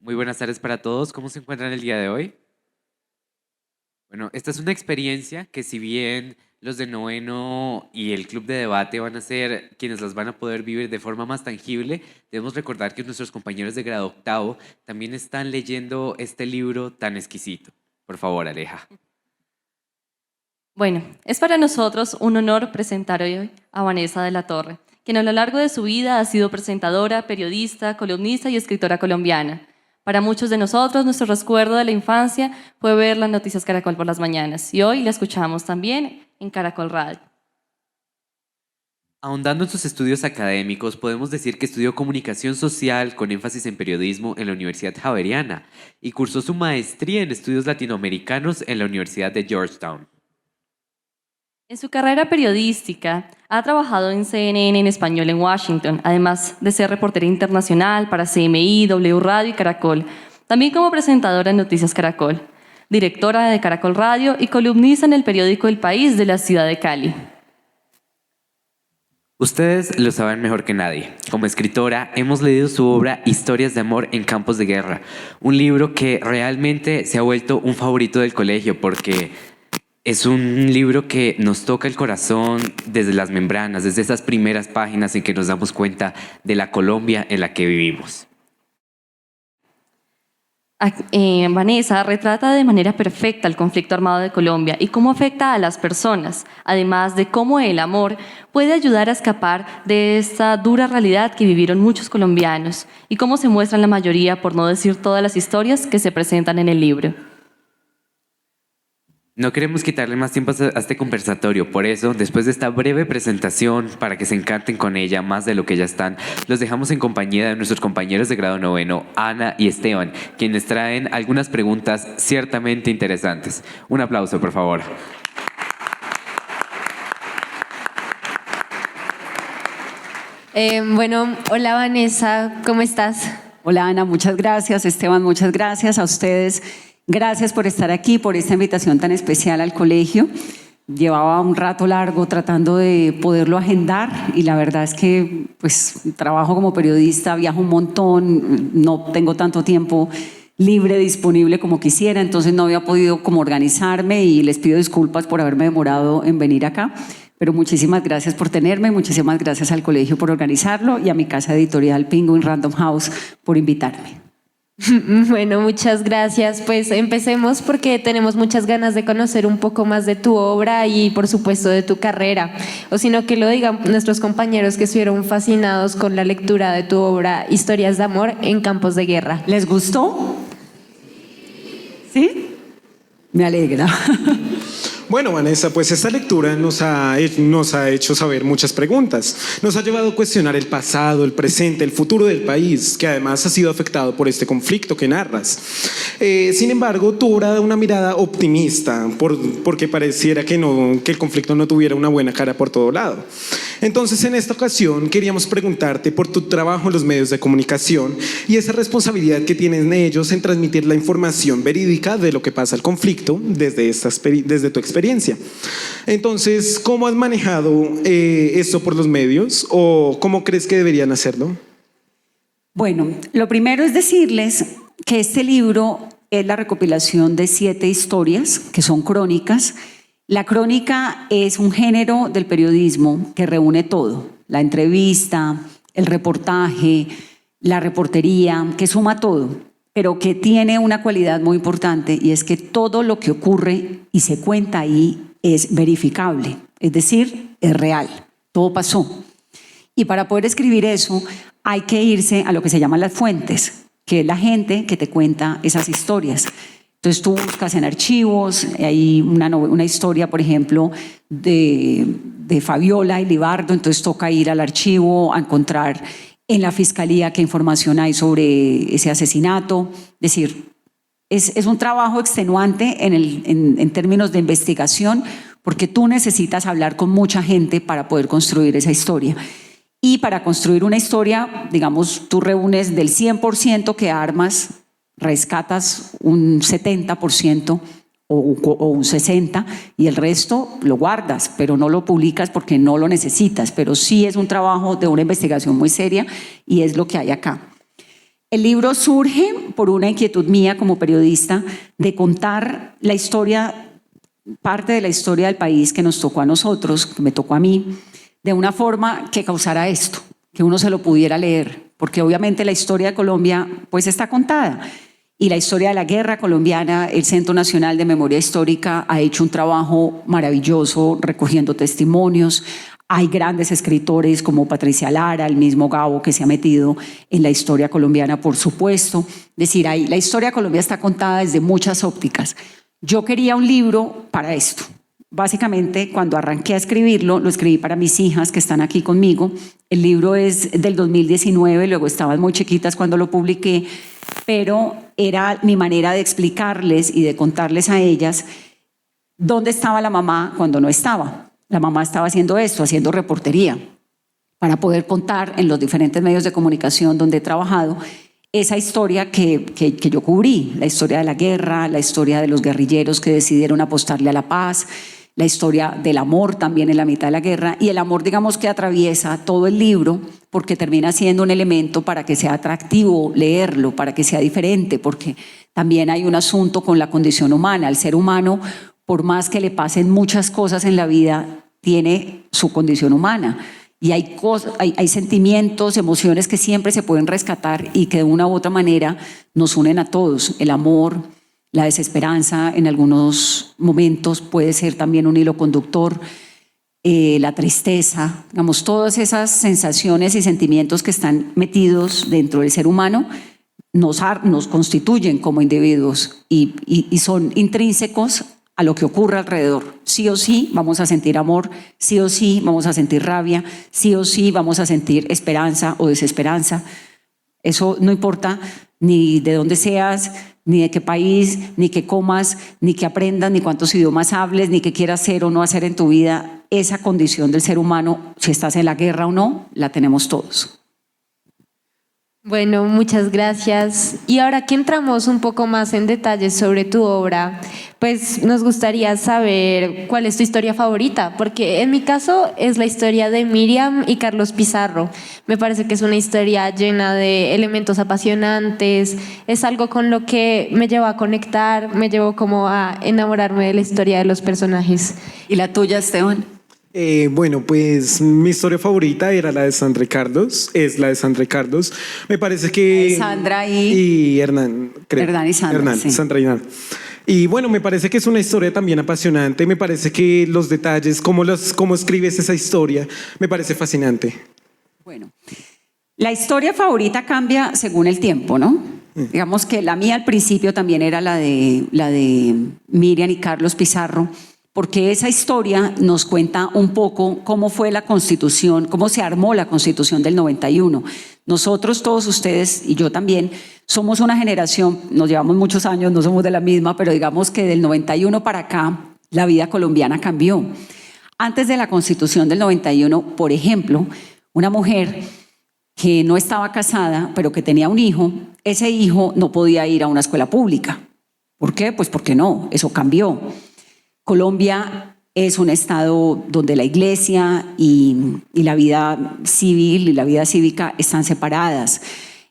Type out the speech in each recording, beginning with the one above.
Muy buenas tardes para todos. ¿Cómo se encuentran el día de hoy? Bueno, esta es una experiencia que si bien los de noveno y el club de debate van a ser quienes las van a poder vivir de forma más tangible, debemos recordar que nuestros compañeros de grado octavo también están leyendo este libro tan exquisito. Por favor, Aleja. Bueno, es para nosotros un honor presentar hoy a Vanessa de la Torre, quien a lo largo de su vida ha sido presentadora, periodista, columnista y escritora colombiana. Para muchos de nosotros, nuestro recuerdo de la infancia fue ver las noticias Caracol por las mañanas y hoy la escuchamos también en Caracol Radio. Ahondando en sus estudios académicos, podemos decir que estudió comunicación social con énfasis en periodismo en la Universidad Javeriana y cursó su maestría en estudios latinoamericanos en la Universidad de Georgetown. En su carrera periodística, ha trabajado en CNN en español en Washington, además de ser reportera internacional para CMI, W Radio y Caracol, también como presentadora en Noticias Caracol, directora de Caracol Radio y columnista en el periódico El País de la ciudad de Cali. Ustedes lo saben mejor que nadie. Como escritora, hemos leído su obra Historias de amor en campos de guerra, un libro que realmente se ha vuelto un favorito del colegio porque es un libro que nos toca el corazón desde las membranas, desde esas primeras páginas en que nos damos cuenta de la Colombia en la que vivimos. Vanessa retrata de manera perfecta el conflicto armado de Colombia y cómo afecta a las personas, además de cómo el amor puede ayudar a escapar de esta dura realidad que vivieron muchos colombianos y cómo se muestran la mayoría, por no decir todas las historias que se presentan en el libro. No queremos quitarle más tiempo a este conversatorio, por eso, después de esta breve presentación, para que se encanten con ella más de lo que ya están, los dejamos en compañía de nuestros compañeros de grado noveno, Ana y Esteban, quienes traen algunas preguntas ciertamente interesantes. Un aplauso, por favor. Hola Vanessa, ¿cómo estás? Hola Ana, muchas gracias. Esteban, muchas gracias a ustedes. Gracias por estar aquí, por esta invitación tan especial al colegio. Llevaba un rato largo tratando de poderlo agendar y la verdad es que pues trabajo como periodista, viajo un montón, no tengo tanto tiempo libre, disponible como quisiera, entonces no había podido como organizarme y les pido disculpas por haberme demorado en venir acá. Pero muchísimas gracias por tenerme, muchísimas gracias al colegio por organizarlo y a mi casa editorial Penguin Random House por invitarme. Bueno, muchas gracias. Pues empecemos porque tenemos muchas ganas de conocer un poco más de tu obra y por supuesto de tu carrera. O sino que lo digan nuestros compañeros que estuvieron fascinados con la lectura de tu obra Historias de amor en campos de guerra. ¿Les gustó? ¿Sí? Me alegra. Bueno, Vanessa, pues esta lectura nos ha hecho saber muchas preguntas. Nos ha llevado a cuestionar el pasado, el presente, el futuro del país, que además ha sido afectado por este conflicto que narras. Sin embargo, tu obra da una mirada optimista, porque pareciera que el conflicto no tuviera una buena cara por todo lado. Entonces, en esta ocasión, queríamos preguntarte por tu trabajo en los medios de comunicación y esa responsabilidad que tienen ellos en transmitir la información verídica de lo que pasa el conflicto desde tu experiencia. Entonces, ¿cómo has manejado esto por los medios o cómo crees que deberían hacerlo? Bueno, lo primero es decirles que este libro es la recopilación de 7 historias que son crónicas. La crónica es un género del periodismo que reúne todo, la entrevista, el reportaje, la reportería, que suma todo, pero que tiene una cualidad muy importante y es que todo lo que ocurre y se cuenta ahí es verificable, es decir, es real, todo pasó. Y para poder escribir eso hay que irse a lo que se llaman las fuentes, que es la gente que te cuenta esas historias. Entonces tú buscas en archivos, hay una historia, por ejemplo, de Fabiola y Libardo, entonces toca ir al archivo a encontrar en la fiscalía qué información hay sobre ese asesinato. Es decir, es un trabajo extenuante en términos de investigación, porque tú necesitas hablar con mucha gente para poder construir esa historia. Y para construir una historia, digamos, tú reúnes del 100% que armas, rescatas un 70% o un 60% y el resto lo guardas, pero no lo publicas porque no lo necesitas, pero sí es un trabajo de una investigación muy seria y es lo que hay acá. El libro surge por una inquietud mía como periodista de contar la historia, parte de la historia del país que nos tocó a nosotros, que me tocó a mí, de una forma que causara esto, que uno se lo pudiera leer, porque obviamente la historia de Colombia pues está contada. Y la historia de la guerra colombiana, el Centro Nacional de Memoria Histórica ha hecho un trabajo maravilloso recogiendo testimonios. Hay grandes escritores como Patricia Lara, el mismo Gabo, que se ha metido en la historia colombiana, por supuesto. Es decir, la historia de Colombia está contada desde muchas ópticas. Yo quería un libro para esto. Básicamente, cuando arranqué a escribirlo, lo escribí para mis hijas que están aquí conmigo. El libro es del 2019, luego estaban muy chiquitas cuando lo publiqué, pero era mi manera de explicarles y de contarles a ellas dónde estaba la mamá cuando no estaba. La mamá estaba haciendo esto, haciendo reportería, para poder contar en los diferentes medios de comunicación donde he trabajado esa historia que yo cubrí, la historia de la guerra, la historia de los guerrilleros que decidieron apostarle a la paz, la historia del amor también en la mitad de la guerra, y el amor, digamos, que atraviesa todo el libro porque termina siendo un elemento para que sea atractivo leerlo, para que sea diferente, porque también hay un asunto con la condición humana. El ser humano, por más que le pasen muchas cosas en la vida, tiene su condición humana. Y hay sentimientos, emociones que siempre se pueden rescatar y que de una u otra manera nos unen a todos. El amor, la desesperanza en algunos momentos puede ser también un hilo conductor, la tristeza, digamos, todas esas sensaciones y sentimientos que están metidos dentro del ser humano nos constituyen como individuos y son intrínsecos a lo que ocurre alrededor. Sí o sí vamos a sentir amor, sí o sí vamos a sentir rabia, sí o sí vamos a sentir esperanza o desesperanza. Eso no importa ni de dónde seas, ni de qué país, ni qué comas, ni qué aprendas, ni cuántos idiomas hables, ni qué quieras hacer o no hacer en tu vida. Esa condición del ser humano, si estás en la guerra o no, la tenemos todos. Bueno, muchas gracias. Y ahora que entramos un poco más en detalles sobre tu obra, pues nos gustaría saber cuál es tu historia favorita, porque en mi caso es la historia de Miriam y Carlos Pizarro. Me parece que es una historia llena de elementos apasionantes, es algo con lo que me llevó a conectar, me llevó como a enamorarme de la historia de los personajes. ¿Y la tuya, Esteban? Bueno, pues mi historia favorita era la de Sandra Cardos, es la de Sandra Cardos. Me parece que... Sandra y Hernán, creo. Hernán y Sandra, Hernán, sí. Sandra y Hernán. Y bueno, me parece que es una historia también apasionante. Me parece que los detalles, cómo escribes esa historia, me parece fascinante. Bueno, la historia favorita cambia según el tiempo, ¿no? Digamos que la mía al principio también era la de Miriam y Carlos Pizarro, porque esa historia nos cuenta un poco cómo fue la Constitución, cómo se armó la Constitución del 91. Nosotros, todos ustedes y yo también, somos una generación, nos llevamos muchos años, no somos de la misma, pero digamos que del 91 para acá la vida colombiana cambió. Antes de la Constitución del 91, por ejemplo, una mujer que no estaba casada, pero que tenía un hijo, ese hijo no podía ir a una escuela pública. ¿Por qué? Pues porque no, eso cambió. Colombia es un estado donde la iglesia y la vida civil y la vida cívica están separadas.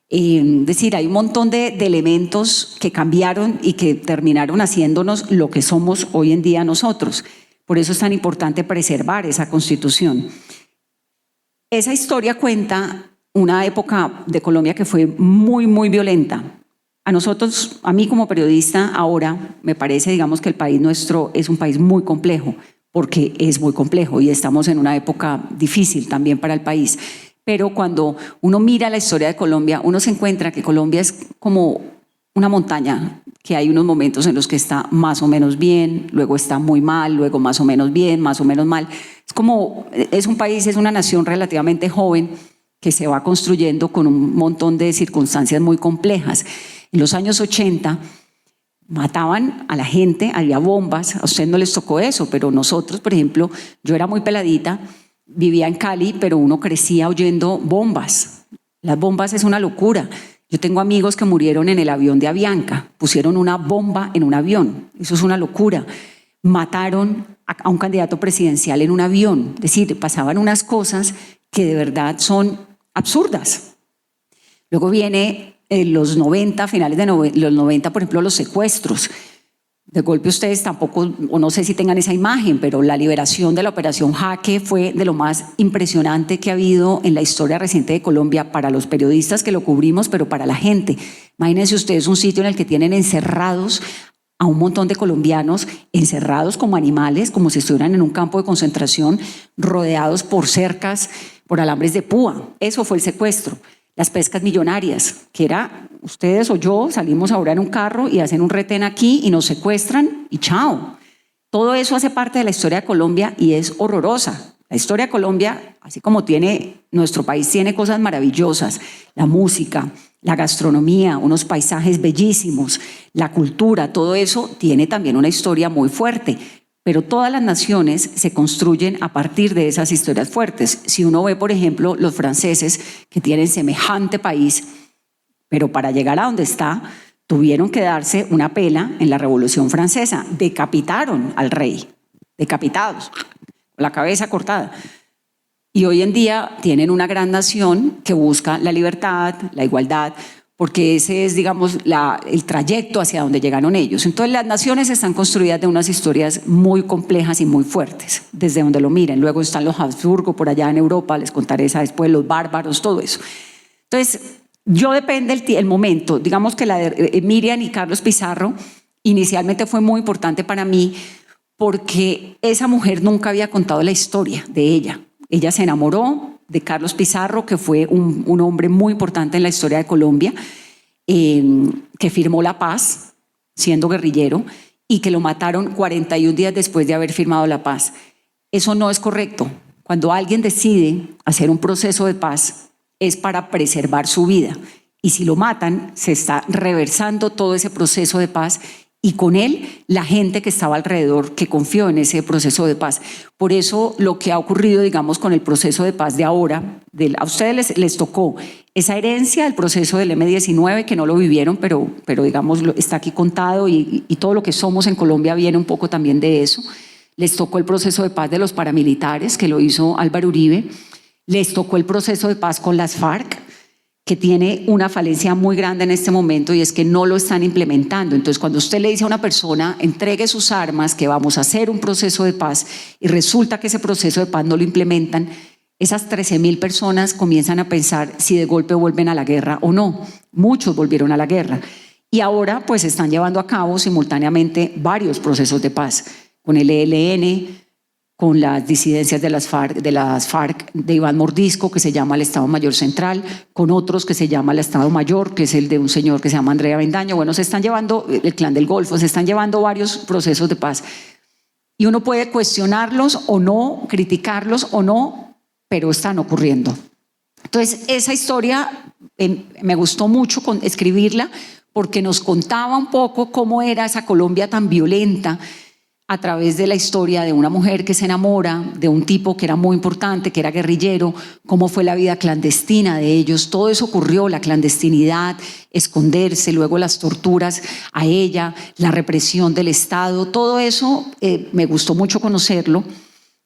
Es decir, hay un montón de elementos que cambiaron y que terminaron haciéndonos lo que somos hoy en día nosotros. Por eso es tan importante preservar esa Constitución. Esa historia cuenta una época de Colombia que fue muy, muy violenta. A nosotros, a mí como periodista, ahora me parece, digamos, que el país nuestro es un país muy complejo, porque es muy complejo y estamos en una época difícil también para el país. Pero cuando uno mira la historia de Colombia, uno se encuentra que Colombia es como una montaña, que hay unos momentos en los que está más o menos bien, luego está muy mal, luego más o menos bien, más o menos mal. Es un país, es una nación relativamente joven que se va construyendo con un montón de circunstancias muy complejas. En los años 80 mataban a la gente, había bombas, a ustedes no les tocó eso, pero nosotros, por ejemplo, yo era muy peladita, vivía en Cali, pero uno crecía oyendo bombas. Las bombas es una locura. Yo tengo amigos que murieron en el avión de Avianca, pusieron una bomba en un avión, eso es una locura. Mataron a un candidato presidencial en un avión, es decir, pasaban unas cosas que de verdad son absurdas. Luego viene los 90, finales de los 90, por ejemplo, los secuestros. De golpe ustedes tampoco, o no sé si tengan esa imagen, pero la liberación de la Operación Jaque fue de lo más impresionante que ha habido en la historia reciente de Colombia para los periodistas que lo cubrimos, pero para la gente. Imagínense ustedes un sitio en el que tienen encerrados a un montón de colombianos, encerrados como animales, como si estuvieran en un campo de concentración, rodeados por cercas, por alambres de púa. Eso fue el secuestro. Las pescas millonarias, que era ustedes o yo salimos ahora en un carro y hacen un retén aquí y nos secuestran y chao. Todo eso hace parte de la historia de Colombia y es horrorosa. La historia de Colombia, así como nuestro país tiene cosas maravillosas, la música, la gastronomía, unos paisajes bellísimos, la cultura, todo eso tiene también una historia muy fuerte. Pero todas las naciones se construyen a partir de esas historias fuertes. Si uno ve, por ejemplo, los franceses que tienen semejante país, pero para llegar a donde está, tuvieron que darse una pela en la Revolución Francesa. Decapitaron al rey, decapitados, con la cabeza cortada. Y hoy en día tienen una gran nación que busca la libertad, la igualdad, porque ese es, digamos, el trayecto hacia donde llegaron ellos. Entonces las naciones están construidas de unas historias muy complejas y muy fuertes, desde donde lo miren. Luego están los Habsburgo por allá en Europa, les contaré esa después, los bárbaros, todo eso. Entonces, yo depende el momento. Digamos que la de Miriam y Carlos Pizarro inicialmente fue muy importante para mí porque esa mujer nunca había contado la historia de ella. Ella se enamoró de Carlos Pizarro, que fue un hombre muy importante en la historia de Colombia, que firmó la paz siendo guerrillero y que lo mataron 41 días después de haber firmado la paz. Eso no es correcto. Cuando alguien decide hacer un proceso de paz es para preservar su vida y si lo matan se está reversando todo ese proceso de paz y con él la gente que estaba alrededor que confió en ese proceso de paz. Por eso lo que ha ocurrido, digamos, con el proceso de paz de ahora, a ustedes les tocó esa herencia del proceso del M-19, que no lo vivieron, pero digamos, está aquí contado y todo lo que somos en Colombia viene un poco también de eso. Les tocó el proceso de paz de los paramilitares, que lo hizo Álvaro Uribe. Les tocó el proceso de paz con las FARC, que tiene una falencia muy grande en este momento y es que no lo están implementando. Entonces, cuando usted le dice a una persona, entregue sus armas, que vamos a hacer un proceso de paz, y resulta que ese proceso de paz no lo implementan, esas 13.000 personas comienzan a pensar si de golpe vuelven a la guerra o no. Muchos volvieron a la guerra. Y ahora, pues, están llevando a cabo simultáneamente varios procesos de paz, con el ELN, con las disidencias de las FARC de Iván Mordisco, que se llama el Estado Mayor Central, con otros que se llama el Estado Mayor, que es el de un señor que se llama Andrea Bendaño. Bueno, se están llevando, el Clan del Golfo, se están llevando varios procesos de paz. Y uno puede cuestionarlos o no, criticarlos o no, pero están ocurriendo. Entonces, esa historia me gustó mucho escribirla porque nos contaba un poco cómo era esa Colombia tan violenta, a través de la historia de una mujer que se enamora de un tipo que era muy importante, que era guerrillero, cómo fue la vida clandestina de ellos. Todo eso ocurrió, la clandestinidad, esconderse, luego las torturas a ella, la represión del Estado, todo eso me gustó mucho conocerlo.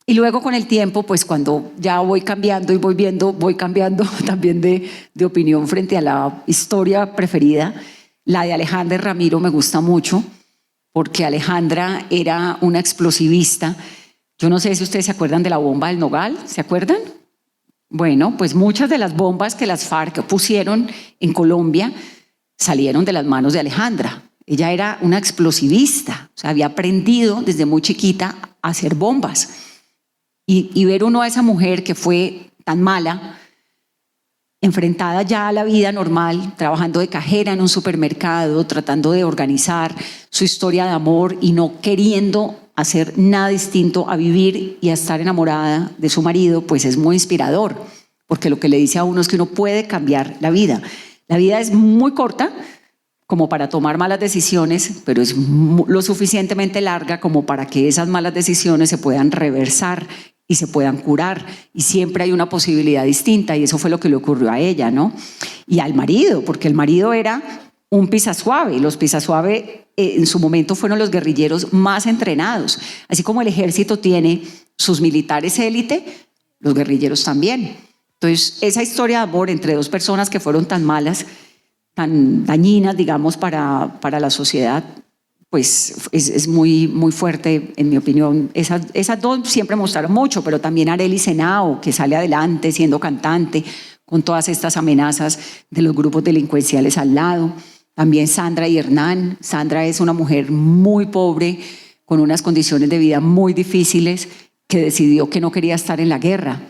Y luego con el tiempo, pues cuando ya voy cambiando y voy cambiando también de opinión frente a la historia preferida. La de Alejandra Ramiro me gusta mucho, porque Alejandra era una explosivista. Yo no sé si ustedes se acuerdan de la bomba del Nogal, ¿se acuerdan? Bueno, pues muchas de las bombas que las FARC pusieron en Colombia salieron de las manos de Alejandra. Ella era una explosivista, o sea, había aprendido desde muy chiquita a hacer bombas. Y ver uno a esa mujer que fue tan mala, enfrentada ya a la vida normal, trabajando de cajera en un supermercado, tratando de organizar su historia de amor y no queriendo hacer nada distinto a vivir y a estar enamorada de su marido, pues es muy inspirador, porque lo que le dice a uno es que uno puede cambiar la vida. La vida es muy corta como para tomar malas decisiones, pero es lo suficientemente larga como para que esas malas decisiones se puedan reversar y se puedan curar, y siempre hay una posibilidad distinta, y eso fue lo que le ocurrió a ella, ¿no? Y al marido, porque el marido era un pisasuave, y los pisasuave en su momento fueron los guerrilleros más entrenados, así como el ejército tiene sus militares élite, los guerrilleros también. Entonces, esa historia de amor entre dos personas que fueron tan malas, tan dañinas, digamos, para la sociedad, pues es muy, muy fuerte, en mi opinión. Esas dos siempre mostraron mucho, pero también Arelis Henao, que sale adelante siendo cantante, con todas estas amenazas de los grupos delincuenciales al lado. También Sandra y Hernán. Sandra es una mujer muy pobre, con unas condiciones de vida muy difíciles, que decidió que no quería estar en la guerra.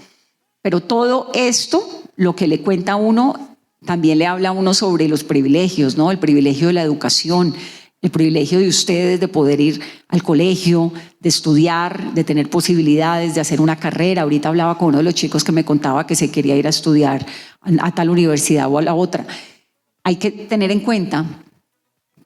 Pero todo esto, lo que le cuenta a uno, también le habla a uno sobre los privilegios, ¿no? El privilegio de la educación, el privilegio de ustedes de poder ir al colegio, de estudiar, de tener posibilidades, de hacer una carrera. Ahorita hablaba con uno de los chicos que me contaba que se quería ir a estudiar a tal universidad o a la otra. Hay que tener en cuenta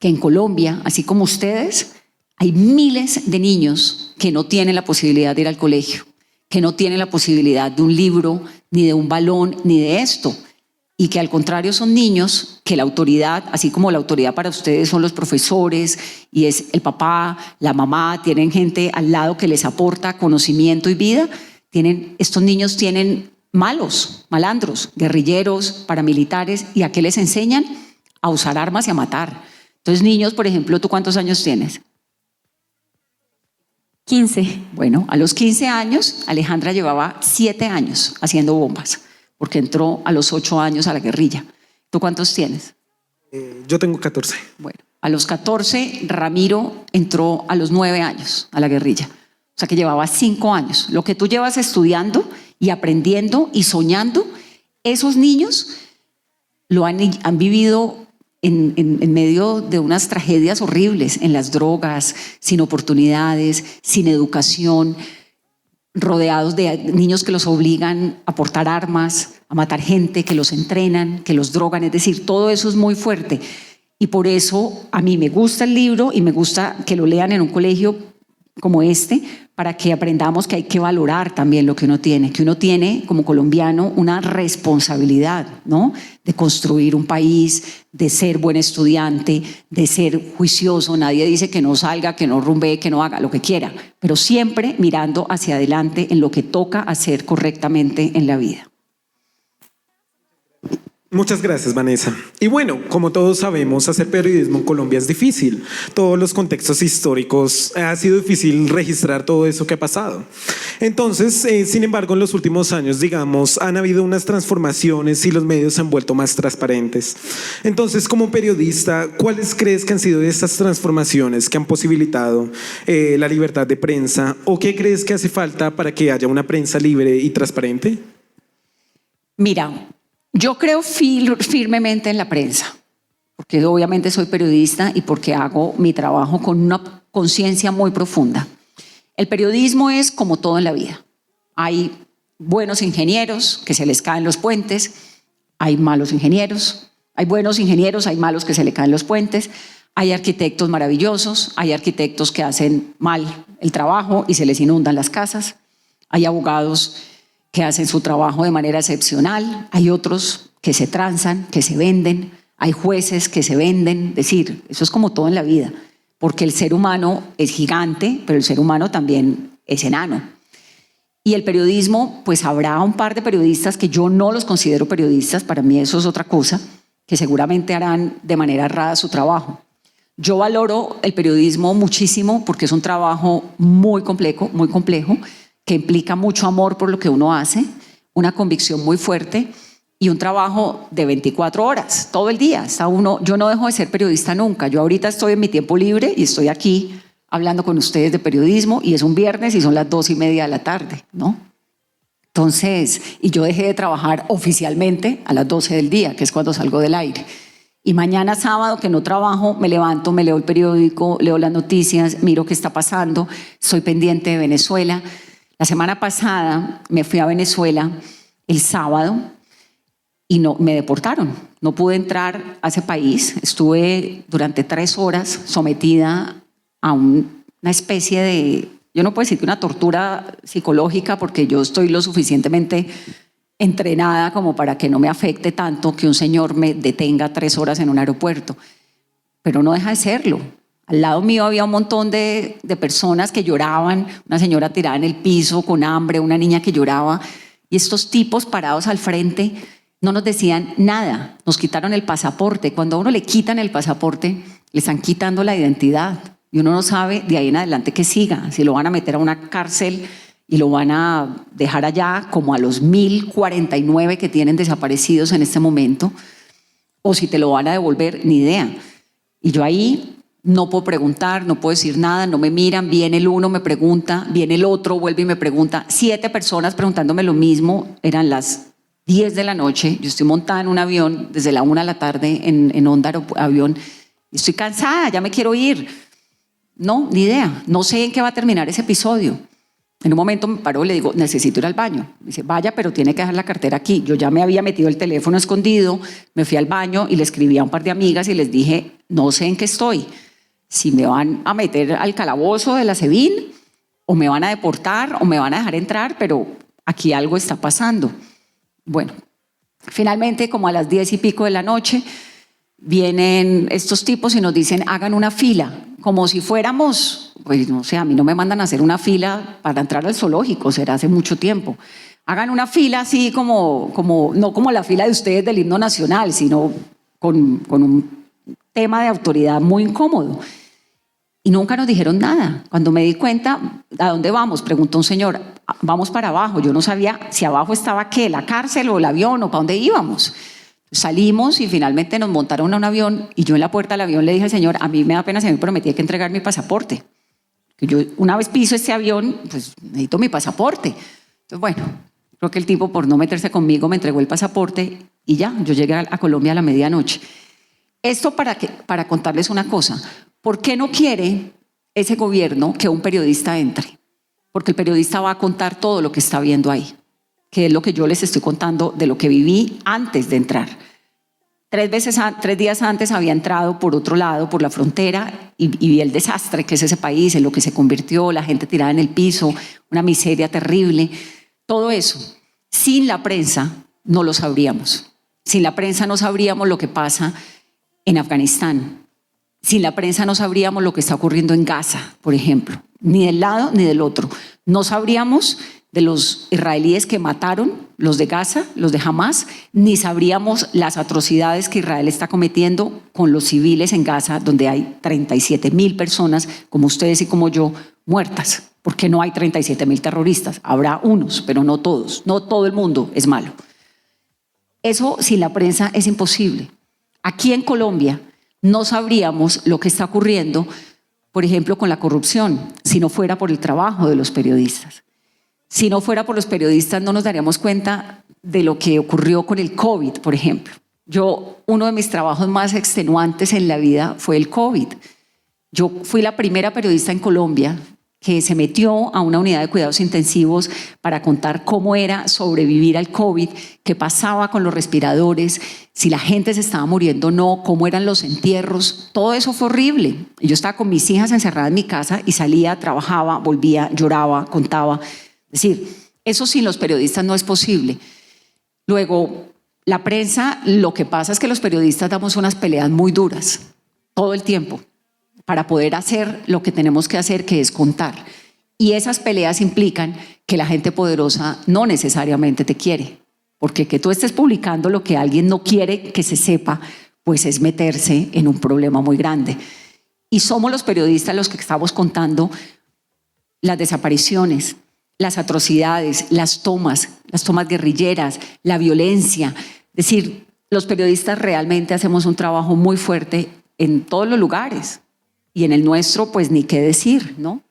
que en Colombia, así como ustedes, hay miles de niños que no tienen la posibilidad de ir al colegio, que no tienen la posibilidad de un libro, ni de un balón, ni de esto. Y que al contrario son niños que la autoridad, así como la autoridad para ustedes son los profesores y es el papá, la mamá, tienen gente al lado que les aporta conocimiento y vida, estos niños tienen malandros, guerrilleros, paramilitares. ¿Y a qué les enseñan? A usar armas y a matar. Entonces, niños, por ejemplo, ¿tú cuántos años tienes? 15. Bueno, a los 15 años, Alejandra llevaba 7 años haciendo bombas, porque entró a los 8 años a la guerrilla. ¿Tú cuántos tienes? Yo tengo 14. Bueno, a los 14, Ramiro entró a los 9 años a la guerrilla. O sea que llevaba 5 años. Lo que tú llevas estudiando y aprendiendo y soñando, esos niños lo han vivido en medio de unas tragedias horribles, en las drogas, sin oportunidades, sin educación, rodeados de niños que los obligan a portar armas, a matar gente, que los entrenan, que los drogan. Es decir, todo eso es muy fuerte. Y por eso a mí me gusta el libro y me gusta que lo lean en un colegio como este, para que aprendamos que hay que valorar también lo que uno tiene como colombiano una responsabilidad, ¿no? De construir un país, de ser buen estudiante, de ser juicioso. Nadie dice que no salga, que no rumbee, que no haga lo que quiera, pero siempre mirando hacia adelante en lo que toca hacer correctamente en la vida. Muchas gracias, Vanessa. Y bueno, como todos sabemos, hacer periodismo en Colombia es difícil. Todos los contextos históricos ha sido difícil registrar todo eso que ha pasado. Entonces, sin embargo, en los últimos años, digamos, han habido unas transformaciones y los medios se han vuelto más transparentes. Entonces, como periodista, ¿cuáles crees que han sido estas transformaciones que han posibilitado la libertad de prensa? ¿O qué crees que hace falta para que haya una prensa libre y transparente? Mira, yo creo firmemente en la prensa, porque obviamente soy periodista y porque hago mi trabajo con una conciencia muy profunda. El periodismo es como todo en la vida. Hay buenos ingenieros que se les caen los puentes, hay malos ingenieros, hay buenos ingenieros, hay malos que se le caen los puentes, hay arquitectos maravillosos, hay arquitectos que hacen mal el trabajo y se les inundan las casas, hay abogados que hacen su trabajo de manera excepcional, hay otros que se transan, que se venden, hay jueces que se venden. Es decir, eso es como todo en la vida, porque el ser humano es gigante, pero el ser humano también es enano. Y el periodismo, pues habrá un par de periodistas que yo no los considero periodistas, para mí eso es otra cosa, que seguramente harán de manera errada su trabajo. Yo valoro el periodismo muchísimo porque es un trabajo muy complejo, que implica mucho amor por lo que uno hace, una convicción muy fuerte y un trabajo de 24 horas, todo el día. Yo no dejo de ser periodista nunca. Yo ahorita estoy en mi tiempo libre y estoy aquí hablando con ustedes de periodismo y es un viernes y son las 2:30 de la tarde, ¿no? Entonces, y yo dejé de trabajar oficialmente a las 12 del día, que es cuando salgo del aire. Y mañana sábado, que no trabajo, me levanto, me leo el periódico, leo las noticias, miro qué está pasando, estoy pendiente de Venezuela. La semana pasada me fui a Venezuela el sábado y me deportaron. No pude entrar a ese país. Estuve durante 3 horas sometida a una especie de, yo no puedo decir que una tortura psicológica, porque yo estoy lo suficientemente entrenada como para que no me afecte tanto que un señor me detenga 3 horas en un aeropuerto. Pero no deja de serlo. Al lado mío había un montón de personas que lloraban, una señora tirada en el piso con hambre, una niña que lloraba, y estos tipos parados al frente no nos decían nada, nos quitaron el pasaporte. Cuando a uno le quitan el pasaporte, le están quitando la identidad y uno no sabe de ahí en adelante que siga, si lo van a meter a una cárcel y lo van a dejar allá como a los 1049 que tienen desaparecidos en este momento, o si te lo van a devolver, ni idea. Y yo ahí no puedo preguntar, no puedo decir nada, no me miran, viene el uno, me pregunta, viene el otro, vuelve y me pregunta. 7 personas preguntándome lo mismo, eran las 10 de la noche, yo estoy montada en un avión desde la 1 de la tarde en Honda avión, estoy cansada, ya me quiero ir. No, ni idea, no sé en qué va a terminar ese episodio. En un momento me paró y le digo, necesito ir al baño. Me dice, vaya, pero tiene que dejar la cartera aquí. Yo ya me había metido el teléfono escondido, me fui al baño y le escribí a un par de amigas y les dije, no sé en qué estoy. Si me van a meter al calabozo de la SEBIN, o me van a deportar, o me van a dejar entrar, pero aquí algo está pasando. Bueno, finalmente, como a las 10 y pico de la noche, vienen estos tipos y nos dicen, hagan una fila, como si fuéramos, pues no sé, a mí no me mandan a hacer una fila para entrar al zoológico, será hace mucho tiempo. Hagan una fila así como no como la fila de ustedes del himno nacional, sino con un tema de autoridad muy incómodo. Y nunca nos dijeron nada. Cuando me di cuenta, ¿a dónde vamos? Preguntó un señor, vamos para abajo. Yo no sabía si abajo estaba qué, la cárcel o el avión o para dónde íbamos. Salimos y finalmente nos montaron a un avión y yo en la puerta del avión le dije al señor, a mí me da pena, se me prometía que entregar mi pasaporte. Que yo una vez piso este avión, pues necesito mi pasaporte. Entonces, bueno, creo que el tipo por no meterse conmigo me entregó el pasaporte y ya, yo llegué a Colombia a la medianoche. Esto para contarles una cosa. ¿Por qué no quiere ese gobierno que un periodista entre? Porque el periodista va a contar todo lo que está viendo ahí, que es lo que yo les estoy contando de lo que viví antes de entrar. 3 días antes había entrado por otro lado, por la frontera, y vi el desastre que es ese país, en lo que se convirtió, la gente tirada en el piso, una miseria terrible. Todo eso, sin la prensa, no lo sabríamos. Sin la prensa no sabríamos lo que pasa en Afganistán. Sin la prensa no sabríamos lo que está ocurriendo en Gaza, por ejemplo, ni del lado ni del otro. No sabríamos de los israelíes que mataron, los de Gaza, los de Hamás, ni sabríamos las atrocidades que Israel está cometiendo con los civiles en Gaza, donde hay 37.000 personas, como ustedes y como yo, muertas. Porque no hay 37.000 terroristas, habrá unos, pero no todos. No todo el mundo es malo. Eso sin la prensa es imposible. Aquí en Colombia no sabríamos lo que está ocurriendo, por ejemplo, con la corrupción, si no fuera por el trabajo de los periodistas. Si no fuera por los periodistas, no nos daríamos cuenta de lo que ocurrió con el COVID, por ejemplo. Uno de mis trabajos más extenuantes en la vida fue el COVID. Yo fui la primera periodista en Colombia que se metió a una unidad de cuidados intensivos para contar cómo era sobrevivir al COVID, qué pasaba con los respiradores, si la gente se estaba muriendo o no, cómo eran los entierros. Todo eso fue horrible. Yo estaba con mis hijas encerrada en mi casa y salía, trabajaba, volvía, lloraba, contaba. Es decir, eso sin los periodistas no es posible. Luego, la prensa, lo que pasa es que los periodistas damos unas peleas muy duras todo el tiempo para poder hacer lo que tenemos que hacer, que es contar. Y esas peleas implican que la gente poderosa no necesariamente te quiere, porque que tú estés publicando lo que alguien no quiere que se sepa, pues es meterse en un problema muy grande. Y somos los periodistas los que estamos contando las desapariciones, las atrocidades, las tomas guerrilleras, la violencia. Es decir, los periodistas realmente hacemos un trabajo muy fuerte en todos los lugares y en el nuestro, pues ni qué decir, ¿no?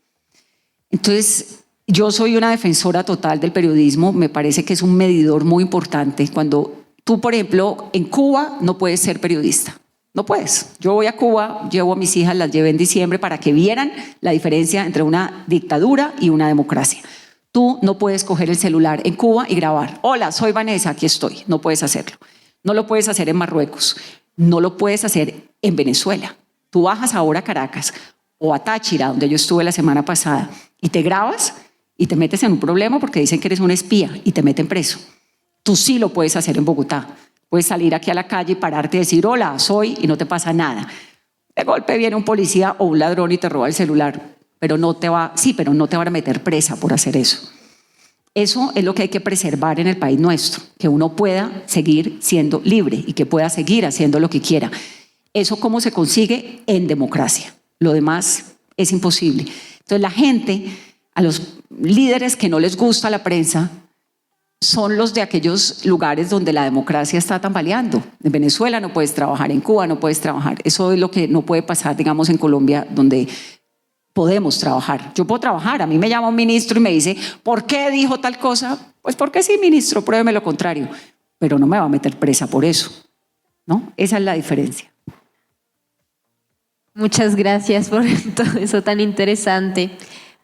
Entonces, yo soy una defensora total del periodismo, me parece que es un medidor muy importante. Cuando tú, por ejemplo, en Cuba no puedes ser periodista, no puedes. Yo voy a Cuba, llevo a mis hijas, las llevé en diciembre para que vieran la diferencia entre una dictadura y una democracia. Tú no puedes coger el celular en Cuba y grabar. Hola, soy Vanessa, aquí estoy. No puedes hacerlo. No lo puedes hacer en Marruecos. No lo puedes hacer en Venezuela. Tú bajas ahora a Caracas o a Táchira, donde yo estuve la semana pasada, y te grabas y te metes en un problema porque dicen que eres un espía y te meten preso. Tú sí lo puedes hacer en Bogotá. Puedes salir aquí a la calle y pararte y decir, hola, soy, y no te pasa nada. De golpe viene un policía o un ladrón y te roba el celular. Pero no te van a meter presa por hacer eso. Eso es lo que hay que preservar en el país nuestro, que uno pueda seguir siendo libre y que pueda seguir haciendo lo que quiera. ¿Eso cómo se consigue? En democracia. Lo demás es imposible. Entonces la gente, a los líderes que no les gusta la prensa, son los de aquellos lugares donde la democracia está tambaleando. En Venezuela no puedes trabajar, en Cuba no puedes trabajar. Eso es lo que no puede pasar, digamos, en Colombia, donde podemos trabajar. Yo puedo trabajar, a mí me llama un ministro y me dice, ¿por qué dijo tal cosa? Pues porque sí, ministro, pruébeme lo contrario. Pero no me va a meter presa por eso, ¿no? Esa es la diferencia. Muchas gracias por todo eso tan interesante.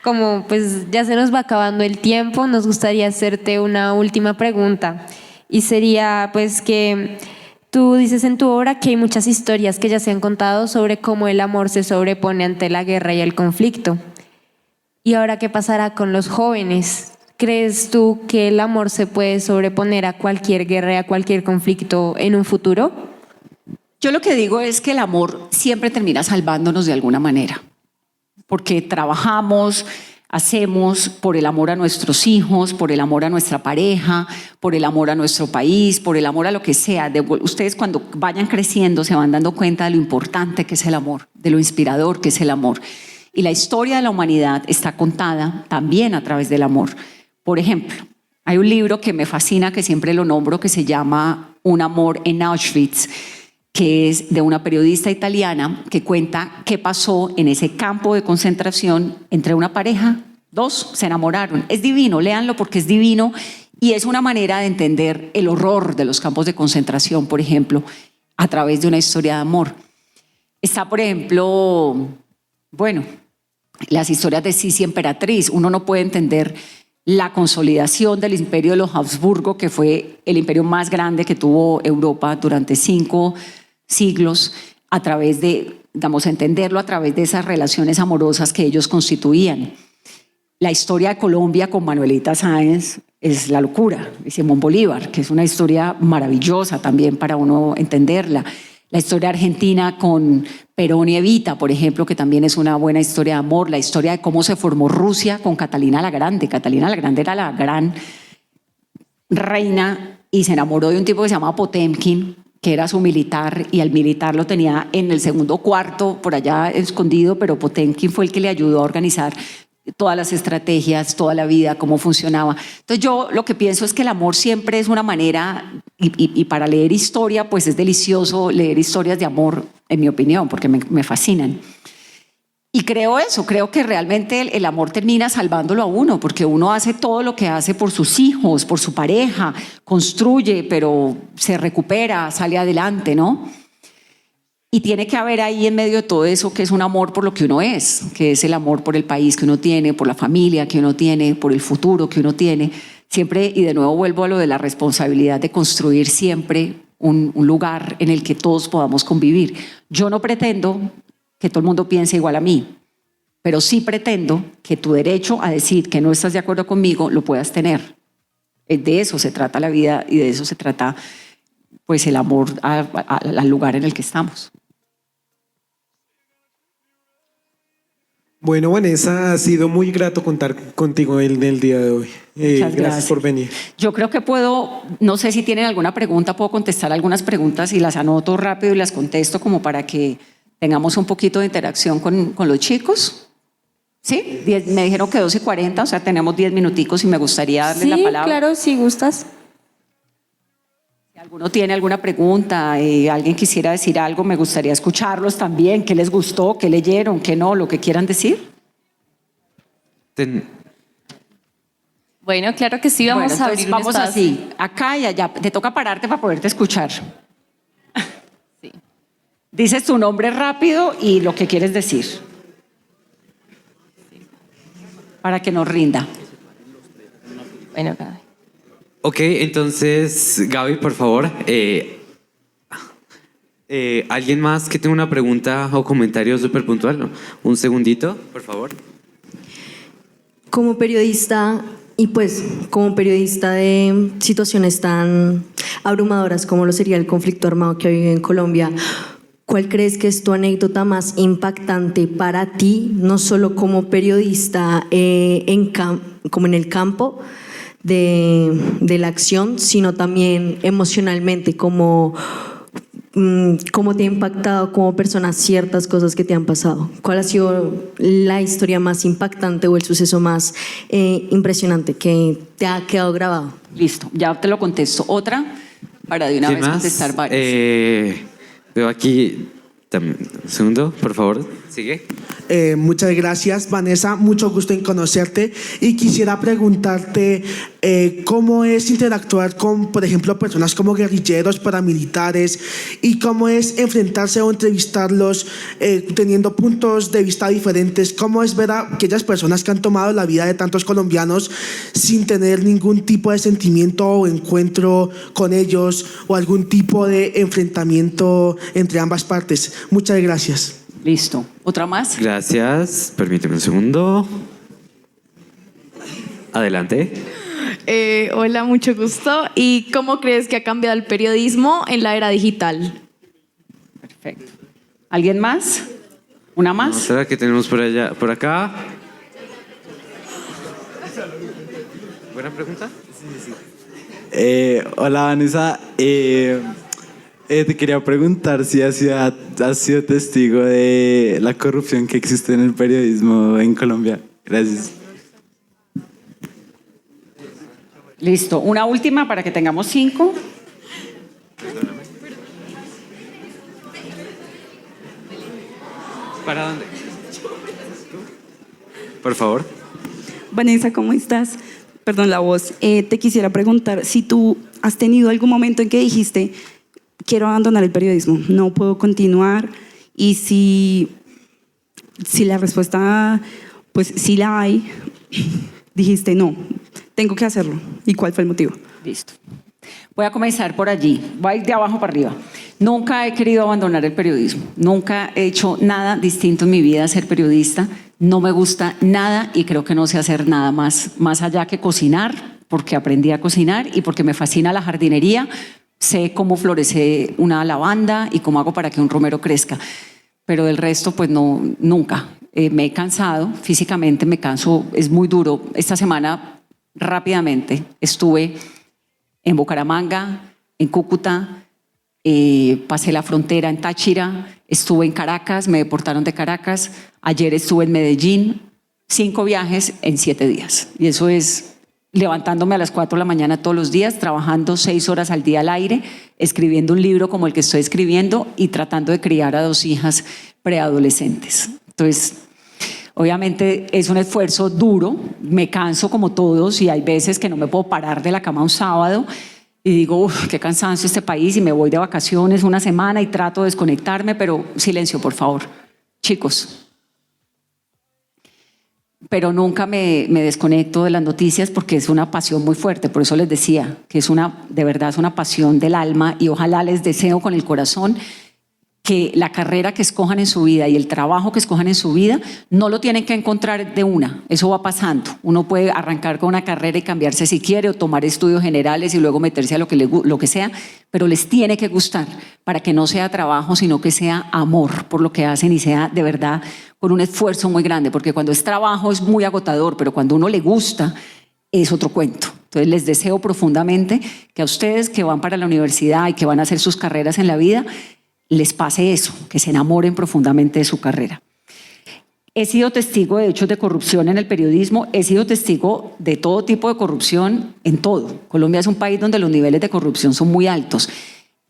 Como pues ya se nos va acabando el tiempo, nos gustaría hacerte una última pregunta y sería pues que tú dices en tu obra que hay muchas historias que ya se han contado sobre cómo el amor se sobrepone ante la guerra y el conflicto. ¿Y ahora qué pasará con los jóvenes? ¿Crees tú que el amor se puede sobreponer a cualquier guerra y a cualquier conflicto en un futuro? Yo lo que digo es que el amor siempre termina salvándonos de alguna manera, porque trabajamos, hacemos por el amor a nuestros hijos, por el amor a nuestra pareja, por el amor a nuestro país, por el amor a lo que sea. Ustedes cuando vayan creciendo se van dando cuenta de lo importante que es el amor, de lo inspirador que es el amor. Y la historia de la humanidad está contada también a través del amor. Por ejemplo, hay un libro que me fascina, que siempre lo nombro, que se llama Un amor en Auschwitz, que es de una periodista italiana que cuenta qué pasó en ese campo de concentración entre una pareja, dos se enamoraron. Es divino, léanlo porque es divino y es una manera de entender el horror de los campos de concentración, por ejemplo, a través de una historia de amor. Está, por ejemplo, bueno, las historias de Sisi Emperatriz. Uno no puede entender la consolidación del imperio de los Habsburgo, que fue el imperio más grande que tuvo Europa durante 5 siglos, a través de, digamos, entenderlo a través de esas relaciones amorosas que ellos constituían. La historia de Colombia con Manuelita Sáenz es la locura, y Simón Bolívar, que es una historia maravillosa también para uno entenderla. La historia argentina con Perón y Evita, por ejemplo, que también es una buena historia de amor. La historia de cómo se formó Rusia con Catalina la Grande. Catalina la Grande era la gran reina y se enamoró de un tipo que se llamaba Potemkin, que era su militar, y al militar lo tenía en el segundo cuarto, por allá escondido, pero Potemkin fue el que le ayudó a organizar todas las estrategias, toda la vida, cómo funcionaba. Entonces yo lo que pienso es que el amor siempre es una manera, y para leer historia, pues es delicioso leer historias de amor, en mi opinión, porque me fascinan. Y creo eso, creo que realmente el amor termina salvándolo a uno, porque uno hace todo lo que hace por sus hijos, por su pareja, construye, pero se recupera, sale adelante, ¿no? Y tiene que haber ahí en medio de todo eso que es un amor por lo que uno es, que es el amor por el país que uno tiene, por la familia que uno tiene, por el futuro que uno tiene. Siempre, y de nuevo vuelvo a lo de la responsabilidad de construir siempre un lugar en el que todos podamos convivir. Yo no pretendo que todo el mundo piense igual a mí, pero sí pretendo que tu derecho a decir que no estás de acuerdo conmigo lo puedas tener. De eso se trata la vida y de eso se trata pues el amor al lugar en el que estamos. Bueno, Vanessa, ha sido muy grato contar contigo en el día de hoy. Gracias por venir. Yo creo que puedo, no sé si tienen alguna pregunta, puedo contestar algunas preguntas y las anoto rápido y las contesto como para que tengamos un poquito de interacción con los chicos. ¿Sí? Me dijeron que 12:40, o sea, tenemos 10 minuticos y me gustaría darles la palabra. Sí, claro, si gustas. Si alguno tiene alguna pregunta, alguien quisiera decir algo, me gustaría escucharlos también. ¿Qué les gustó? ¿Qué leyeron? ¿Qué no? Lo que quieran decir. Bueno, claro que sí, vamos a abrir un vamos espacio. así, acá y allá. Te toca pararte para poderte escuchar. Sí. Dices tu nombre rápido y lo que quieres decir. Para que nos rinda. Bueno, Gaby. Ok, entonces, Gaby, por favor. ¿Alguien más que tenga una pregunta o comentario súper puntual? Un segundito, por favor. Como periodista, y pues como periodista de situaciones tan abrumadoras como lo sería el conflicto armado que vive en Colombia, ¿cuál crees que es tu anécdota más impactante para ti, no solo como periodista como en el campo, de la acción, sino también emocionalmente, cómo te ha impactado como persona ciertas cosas que te han pasado. ¿Cuál ha sido la historia más impactante o el suceso más impresionante que te ha quedado grabado? Listo, ya te lo contesto. Otra, para de una ¿Qué vez más? contestar varias. Veo aquí también. Un segundo, por favor. Sigue. Muchas gracias, Vanessa. Mucho gusto en conocerte. Y quisiera preguntarte cómo es interactuar con, por ejemplo, personas como guerrilleros, paramilitares, y cómo es enfrentarse o entrevistarlos teniendo puntos de vista diferentes. Cómo es ver a aquellas personas que han tomado la vida de tantos colombianos sin tener ningún tipo de sentimiento o encuentro con ellos o algún tipo de enfrentamiento entre ambas partes. Muchas gracias. Listo. ¿Otra más? Gracias. Permíteme un segundo. Adelante. Hola, mucho gusto. ¿Y cómo crees que ha cambiado el periodismo en la era digital? Perfecto. ¿Alguien más? ¿Una más? ¿Será que tenemos por allá, por acá? ¿Buena pregunta? Hola, Vanessa. Te quería preguntar si has sido testigo de la corrupción que existe en el periodismo en Colombia. Gracias. Listo. Una última para que tengamos 5. ¿Para dónde? Por favor. Vanessa, ¿cómo estás? Perdón la voz. Te quisiera preguntar si tú has tenido algún momento en que dijiste, quiero abandonar el periodismo, no puedo continuar, y si la respuesta, pues sí la hay, dijiste, no, tengo que hacerlo. ¿Y cuál fue el motivo? Listo. Voy a comenzar por allí. Voy a ir de abajo para arriba. Nunca he querido abandonar el periodismo. Nunca he hecho nada distinto en mi vida a ser periodista. No me gusta nada y creo que no sé hacer nada más allá que cocinar, porque aprendí a cocinar y porque me fascina la jardinería. Sé cómo florece una lavanda y cómo hago para que un romero crezca. Pero del resto, pues no, nunca. Me he cansado, físicamente me canso, es muy duro. Esta semana, rápidamente, estuve en Bucaramanga, en Cúcuta, pasé la frontera en Táchira, estuve en Caracas, me deportaron de Caracas, ayer estuve en Medellín, 5 viajes en 7 días. Y eso es levantándome a las 4 de la mañana todos los días, trabajando 6 horas al día al aire, escribiendo un libro como el que estoy escribiendo y tratando de criar a 2 hijas preadolescentes. Entonces, obviamente es un esfuerzo duro, me canso como todos y hay veces que no me puedo parar de la cama un sábado y digo, qué cansancio este país, y me voy de vacaciones una semana y trato de desconectarme, pero silencio, por favor, chicos. Pero nunca me desconecto de las noticias porque es una pasión muy fuerte. Por eso les decía que de verdad es una pasión del alma, y ojalá les deseo con el corazón que la carrera que escojan en su vida y el trabajo que escojan en su vida no lo tienen que encontrar de una. Eso va pasando. Uno puede arrancar con una carrera y cambiarse si quiere, o tomar estudios generales y luego meterse a lo que sea, pero les tiene que gustar para que no sea trabajo, sino que sea amor por lo que hacen y sea de verdad con un esfuerzo muy grande, porque cuando es trabajo es muy agotador, pero cuando uno le gusta es otro cuento. Entonces les deseo profundamente que a ustedes que van para la universidad y que van a hacer sus carreras en la vida, les pase eso, que se enamoren profundamente de su carrera. He sido testigo de hechos de corrupción en el periodismo, he sido testigo de todo tipo de corrupción en todo. Colombia es un país donde los niveles de corrupción son muy altos.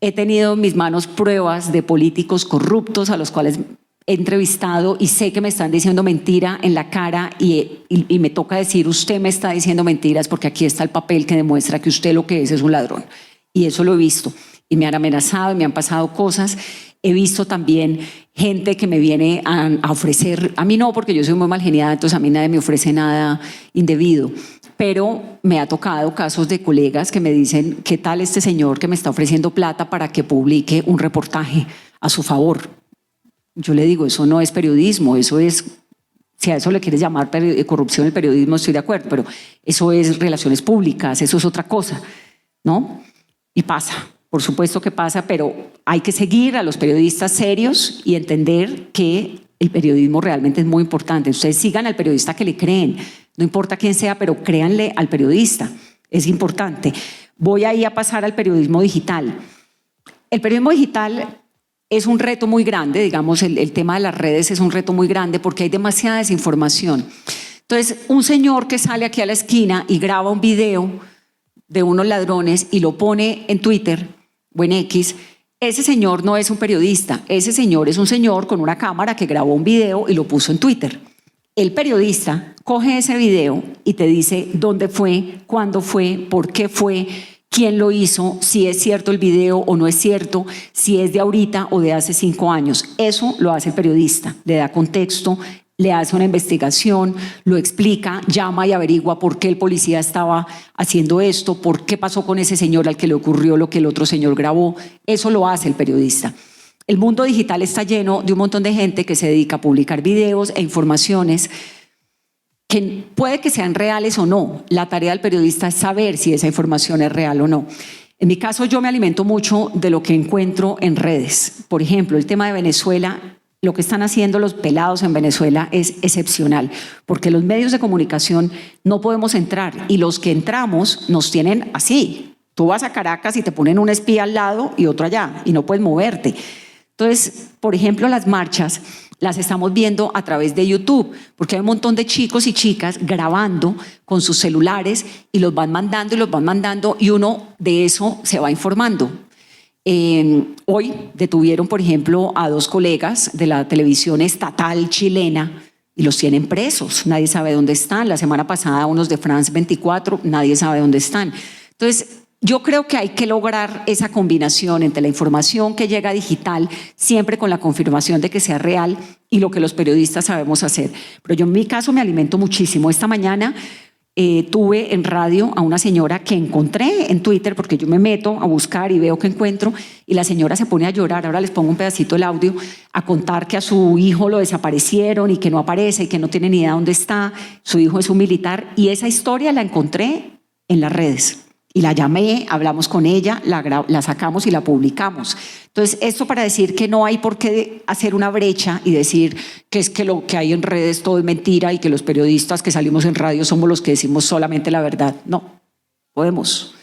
He tenido en mis manos pruebas de políticos corruptos a los cuales he entrevistado y sé que me están diciendo mentira en la cara y me toca decir, usted me está diciendo mentiras porque aquí está el papel que demuestra que usted lo que es un ladrón. Y eso lo he visto. Y me han amenazado y me han pasado cosas. He visto también gente que me viene a ofrecer, a mí no, porque yo soy muy mal geniada, entonces a mí nadie me ofrece nada indebido, pero me ha tocado casos de colegas que me dicen, ¿qué tal este señor que me está ofreciendo plata para que publique un reportaje a su favor? Yo le digo, eso no es periodismo, eso es, si a eso le quieres llamar corrupción el periodismo, estoy de acuerdo, pero eso es relaciones públicas, eso es otra cosa, ¿no? Y pasa. Por supuesto que pasa, pero hay que seguir a los periodistas serios y entender que el periodismo realmente es muy importante. Ustedes sigan al periodista que le creen, no importa quién sea, pero créanle al periodista. es importante. Voy ahí a pasar al periodismo digital. El periodismo digital es un reto muy grande, digamos, el tema de las redes es un reto muy grande porque hay demasiada desinformación. Entonces, un señor que sale aquí a la esquina y graba un video de unos ladrones y lo pone en Twitter o en X, ese señor no es un periodista, ese señor es un señor con una cámara que grabó un video y lo puso en Twitter. El periodista coge ese video y te dice dónde fue, cuándo fue, por qué fue, quién lo hizo, si es cierto el video o no es cierto, si es de ahorita o de hace 5 años. Eso lo hace el periodista, le da contexto, le hace una investigación, lo explica, llama y averigua por qué el policía estaba haciendo esto, por qué pasó con ese señor al que le ocurrió lo que el otro señor grabó. Eso lo hace el periodista. El mundo digital está lleno de un montón de gente que se dedica a publicar videos e informaciones que puede que sean reales o no. La tarea del periodista es saber si esa información es real o no. En mi caso, yo me alimento mucho de lo que encuentro en redes. Por ejemplo, el tema de Venezuela, lo que están haciendo los pelados en Venezuela es excepcional, porque los medios de comunicación no podemos entrar y los que entramos nos tienen así. Tú vas a Caracas y te ponen un espía al lado y otro allá y no puedes moverte. Entonces, por ejemplo, las marchas las estamos viendo a través de YouTube, porque hay un montón de chicos y chicas grabando con sus celulares y los van mandando y uno de eso se va informando. Hoy detuvieron, por ejemplo, a 2 colegas de la televisión estatal chilena y los tienen presos. Nadie sabe dónde están. La semana pasada unos de France 24, nadie sabe dónde están. Entonces, yo creo que hay que lograr esa combinación entre la información que llega digital, siempre con la confirmación de que sea real, y lo que los periodistas sabemos hacer. Pero yo en mi caso me alimento muchísimo. Esta mañana tuve en radio a una señora que encontré en Twitter, porque yo me meto a buscar y veo que encuentro, y la señora se pone a llorar. Ahora les pongo un pedacito del audio, a contar que a su hijo lo desaparecieron y que no aparece y que no tiene ni idea dónde está. Su hijo es un militar, y esa historia la encontré en las redes. Y la llamé, hablamos con ella, la sacamos y la publicamos. Entonces, esto para decir que no hay por qué hacer una brecha y decir que es que lo que hay en redes todo es mentira y que los periodistas que salimos en radio somos los que decimos solamente la verdad. No, podemos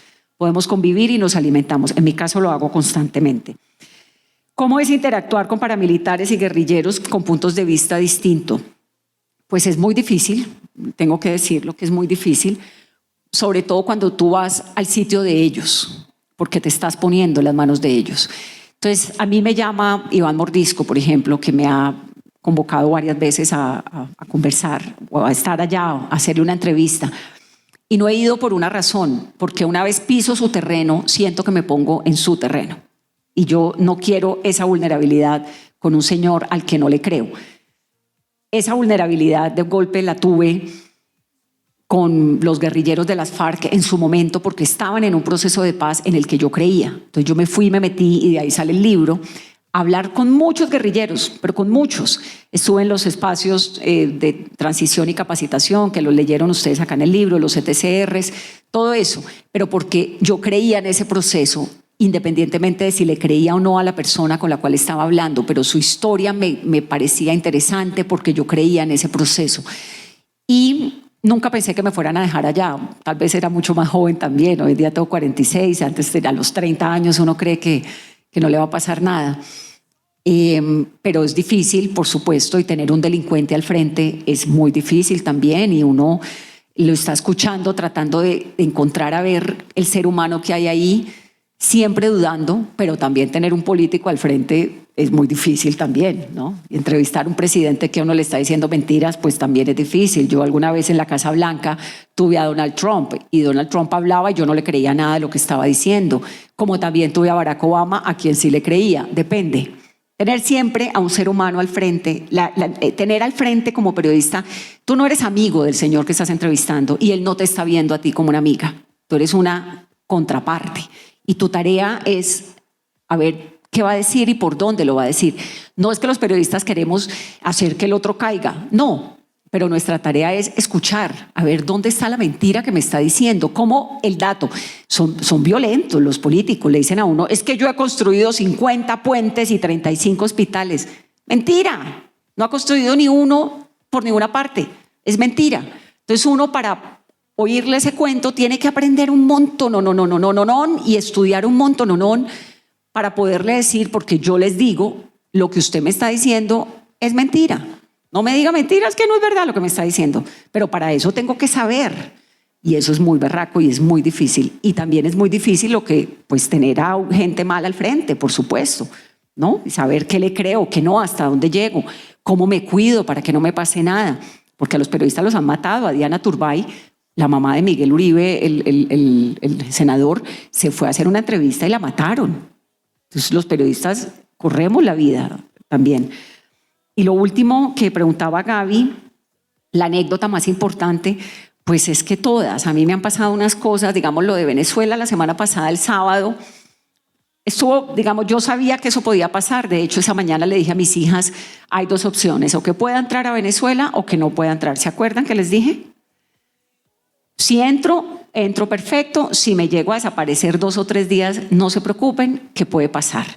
convivir y nos alimentamos. En mi caso lo hago constantemente. ¿Cómo es interactuar con paramilitares y guerrilleros con puntos de vista distintos? Pues es muy difícil, tengo que decirlo que es muy difícil, sobre todo cuando tú vas al sitio de ellos, porque te estás poniendo en las manos de ellos. Entonces, a mí me llama Iván Mordisco, por ejemplo, que me ha convocado varias veces a conversar o a estar allá, a hacerle una entrevista. Y no he ido por una razón, porque una vez piso su terreno, siento que me pongo en su terreno. Y yo no quiero esa vulnerabilidad con un señor al que no le creo. Esa vulnerabilidad de golpe la tuve con los guerrilleros de las FARC en su momento, porque estaban en un proceso de paz en el que yo creía. Entonces yo me fui, me metí, y de ahí sale el libro, a hablar con muchos guerrilleros, pero con muchos. Estuve en los espacios de transición y capacitación, que los leyeron ustedes acá en el libro, los ETCRs, todo eso, pero porque yo creía en ese proceso, independientemente de si le creía o no a la persona con la cual estaba hablando, pero su historia me parecía interesante porque yo creía en ese proceso. Y nunca pensé que me fueran a dejar allá. Tal vez era mucho más joven también. Hoy día tengo 46, antes a los 30 años uno cree que no le va a pasar nada. Pero es difícil, por supuesto, y tener un delincuente al frente es muy difícil también, y uno lo está escuchando, tratando de encontrar a ver el ser humano que hay ahí, siempre dudando, pero también tener un político al frente es muy difícil también, ¿no? Y entrevistar a un presidente que a uno le está diciendo mentiras, pues también es difícil. Yo alguna vez en la Casa Blanca tuve a Donald Trump, y Donald Trump hablaba y yo no le creía nada de lo que estaba diciendo, como también tuve a Barack Obama, a quien sí le creía. Depende. Tener siempre a un ser humano al frente, tener al frente como periodista, tú no eres amigo del señor que estás entrevistando y él no te está viendo a ti como una amiga, tú eres una contraparte. Y tu tarea es a ver qué va a decir y por dónde lo va a decir. No es que los periodistas queremos hacer que el otro caiga, no, pero nuestra tarea es escuchar, a ver dónde está la mentira que me está diciendo, cómo el dato. Son violentos los políticos, le dicen a uno, es que yo he construido 50 puentes y 35 hospitales. Mentira, no ha construido ni uno por ninguna parte, es mentira. Entonces uno para oírle ese cuento, tiene que aprender un montón, y estudiar un montón para poderle decir, porque yo les digo, lo que usted me está diciendo es mentira. No me diga mentiras, que no es verdad lo que me está diciendo, pero para eso tengo que saber. Y eso es muy berraco y es muy difícil. Y también es muy difícil pues tener a gente mala al frente, por supuesto, ¿no? Y saber qué le creo, qué no, hasta dónde llego, cómo me cuido para que no me pase nada. Porque a los periodistas los han matado. A Diana Turbay, la mamá de Miguel Uribe, el senador, se fue a hacer una entrevista y la mataron. Entonces los periodistas corremos la vida también. Y lo último que preguntaba Gaby, la anécdota más importante, pues es que todas, a mí me han pasado unas cosas, digamos lo de Venezuela la semana pasada, el sábado, estuvo, digamos, yo sabía que eso podía pasar. De hecho, esa mañana le dije a mis hijas, hay dos opciones, o que pueda entrar a Venezuela o que no pueda entrar. ¿Se acuerdan que les dije? Si entro perfecto. Si me llego a desaparecer 2 o 3 días, no se preocupen, que puede pasar.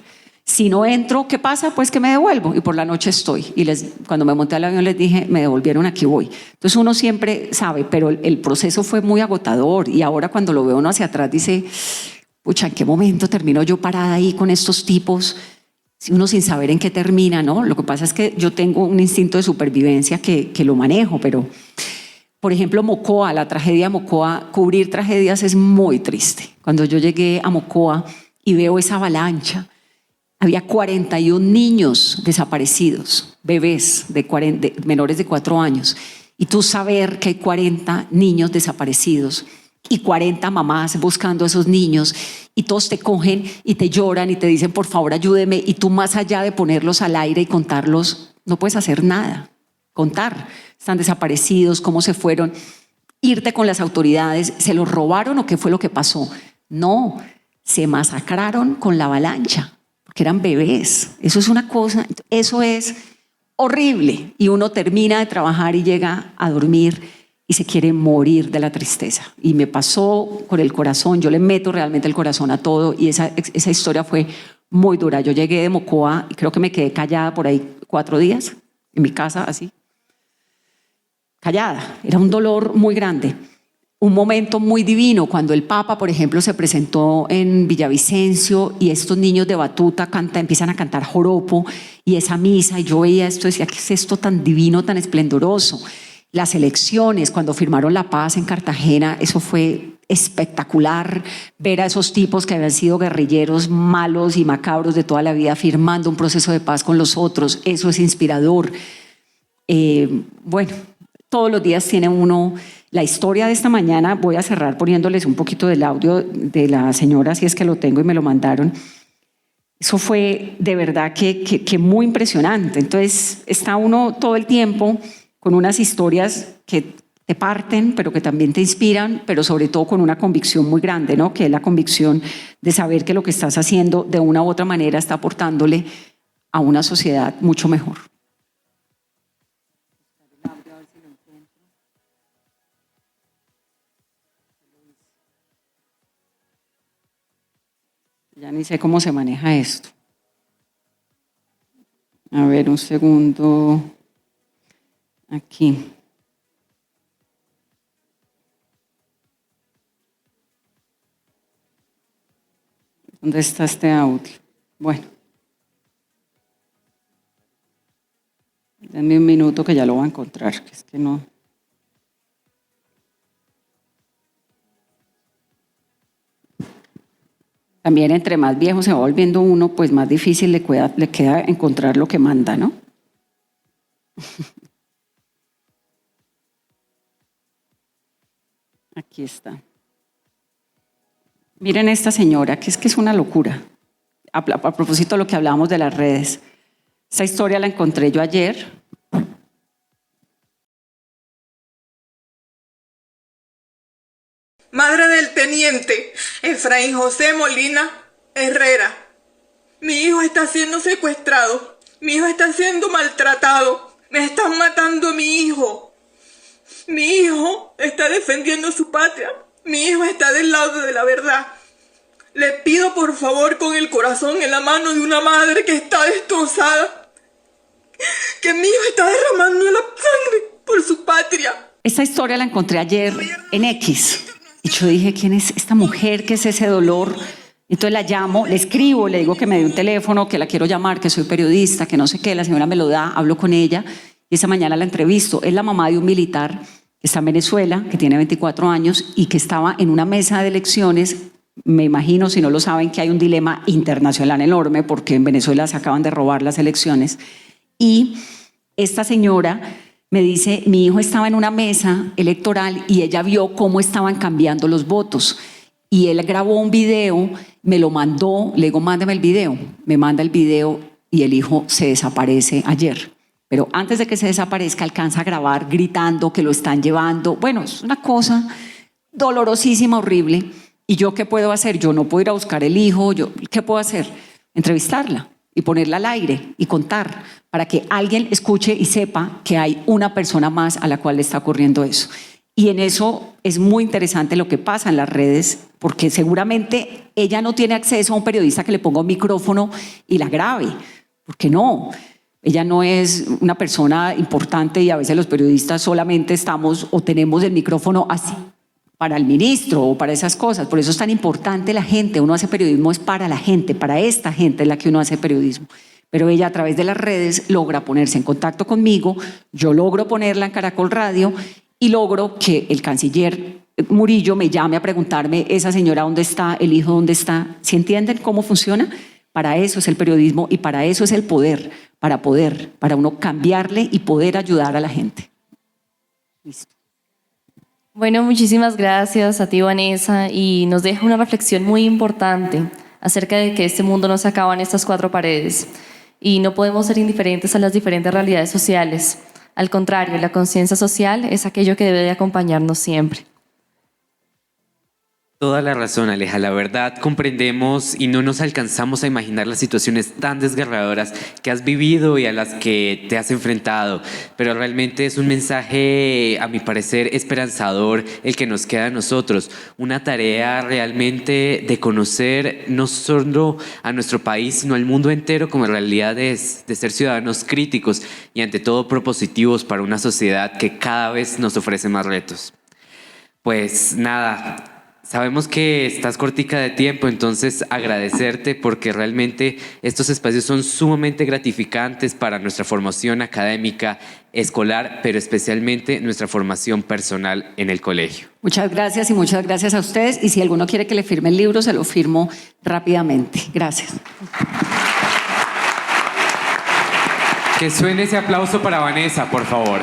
Si no entro, ¿qué pasa? Pues que me devuelvo y por la noche estoy. Y cuando me monté al avión les dije, me devolvieron, aquí voy. Entonces uno siempre sabe, pero el proceso fue muy agotador y ahora cuando lo veo uno hacia atrás dice, pucha, ¿en qué momento termino yo parada ahí con estos tipos? Uno sin saber en qué termina, ¿no? Lo que pasa es que yo tengo un instinto de supervivencia que lo manejo, pero por ejemplo Mocoa, la tragedia de Mocoa, cubrir tragedias es muy triste. Cuando yo llegué a Mocoa y veo esa avalancha, había 41 niños desaparecidos, bebés de menores de 4 años. Y tú saber que hay 40 niños desaparecidos y 40 mamás buscando a esos niños y todos te cogen y te lloran y te dicen, por favor, ayúdeme. Y tú más allá de ponerlos al aire y contarlos, no puedes hacer nada. Contar, están desaparecidos, cómo se fueron. Irte con las autoridades, ¿se los robaron o qué fue lo que pasó? No, se masacraron con la avalancha. Que eran bebés. Eso es una cosa, eso es horrible. Y uno termina de trabajar y llega a dormir y se quiere morir de la tristeza. Y me pasó con el corazón, yo le meto realmente el corazón a todo y esa historia fue muy dura. Yo llegué de Mocoa y creo que me quedé callada por ahí 4 días en mi casa, así. Callada, era un dolor muy grande. Un momento muy divino cuando el Papa, por ejemplo, se presentó en Villavicencio y estos niños de batuta empiezan a cantar joropo y esa misa, y yo veía esto y decía, ¿qué es esto tan divino, tan esplendoroso? Las elecciones, cuando firmaron la paz en Cartagena, eso fue espectacular, ver a esos tipos que habían sido guerrilleros malos y macabros de toda la vida firmando un proceso de paz con los otros, eso es inspirador. Bueno, todos los días tiene uno. La historia de esta mañana, voy a cerrar poniéndoles un poquito del audio de la señora, si es que lo tengo y me lo mandaron. Eso fue de verdad que muy impresionante. Entonces está uno todo el tiempo con unas historias que te parten, pero que también te inspiran, pero sobre todo con una convicción muy grande, ¿no? Que es la convicción de saber que lo que estás haciendo de una u otra manera está aportándole a una sociedad mucho mejor. Ya ni sé cómo se maneja esto. A ver, un segundo. Aquí. ¿Dónde está este audio? Bueno. Denme un minuto que ya lo voy a encontrar, que es que no. También entre más viejo se va volviendo uno, pues más difícil le queda encontrar lo que manda, ¿no? Aquí está. Miren esta señora, que es una locura. A propósito de lo que hablábamos de las redes. Esta historia la encontré yo ayer. Madre del teniente Efraín José Molina Herrera. Mi hijo está siendo secuestrado. Mi hijo está siendo maltratado. Me están matando a mi hijo. Mi hijo está defendiendo su patria. Mi hijo está del lado de la verdad. Le pido por favor con el corazón en la mano de una madre que está destrozada, que mi hijo está derramando la sangre por su patria. Esta historia la encontré ayer en X y yo dije, ¿quién es esta mujer? ¿Qué es ese dolor? Entonces la llamo, le escribo, le digo que me dé un teléfono, que la quiero llamar, que soy periodista, que no sé qué. La señora me lo da, hablo con ella y esa mañana la entrevisto. Es la mamá de un militar que está en Venezuela, que tiene 24 años y que estaba en una mesa de elecciones. Me imagino, si no lo saben, que hay un dilema internacional enorme porque en Venezuela se acaban de robar las elecciones. Y esta señora me dice, mi hijo estaba en una mesa electoral y ella vio cómo estaban cambiando los votos. Y él grabó un video, me lo mandó, le digo, mándame el video. Me manda el video y el hijo se desaparece ayer. Pero antes de que se desaparezca, alcanza a grabar gritando que lo están llevando. Bueno, es una cosa dolorosísima, horrible. ¿Y yo qué puedo hacer? Yo no puedo ir a buscar el hijo. ¿Qué puedo hacer? Entrevistarla y ponerla al aire y contar para que alguien escuche y sepa que hay una persona más a la cual le está ocurriendo eso. Y en eso es muy interesante lo que pasa en las redes, porque seguramente ella no tiene acceso a un periodista que le ponga un micrófono y la grabe, porque no, ella no es una persona importante y a veces los periodistas solamente estamos o tenemos el micrófono así para el ministro o para esas cosas. Por eso es tan importante la gente. Uno hace periodismo es para la gente, para esta gente es la que uno hace periodismo. Pero ella a través de las redes logra ponerse en contacto conmigo, yo logro ponerla en Caracol Radio y logro que el canciller Murillo me llame a preguntarme, esa señora dónde está, el hijo dónde está. ¿Sí entienden cómo funciona? Para eso es el periodismo y para eso es el poder, para uno cambiarle y poder ayudar a la gente. Listo. Bueno, muchísimas gracias a ti, Vanessa, y nos deja una reflexión muy importante acerca de que este mundo no se acaba en estas cuatro paredes y no podemos ser indiferentes a las diferentes realidades sociales. Al contrario, la conciencia social es aquello que debe de acompañarnos siempre. Toda la razón, Aleja. La verdad, comprendemos y no nos alcanzamos a imaginar las situaciones tan desgarradoras que has vivido y a las que te has enfrentado. Pero realmente es un mensaje, a mi parecer, esperanzador el que nos queda a nosotros. Una tarea realmente de conocer no solo a nuestro país, sino al mundo entero como realidades de ser ciudadanos críticos y ante todo propositivos para una sociedad que cada vez nos ofrece más retos. Pues nada. Sabemos que estás cortica de tiempo, entonces agradecerte porque realmente estos espacios son sumamente gratificantes para nuestra formación académica, escolar, pero especialmente nuestra formación personal en el colegio. Muchas gracias y muchas gracias a ustedes. Y si alguno quiere que le firme el libro, se lo firmo rápidamente. Gracias. Que suene ese aplauso para Vanessa, por favor.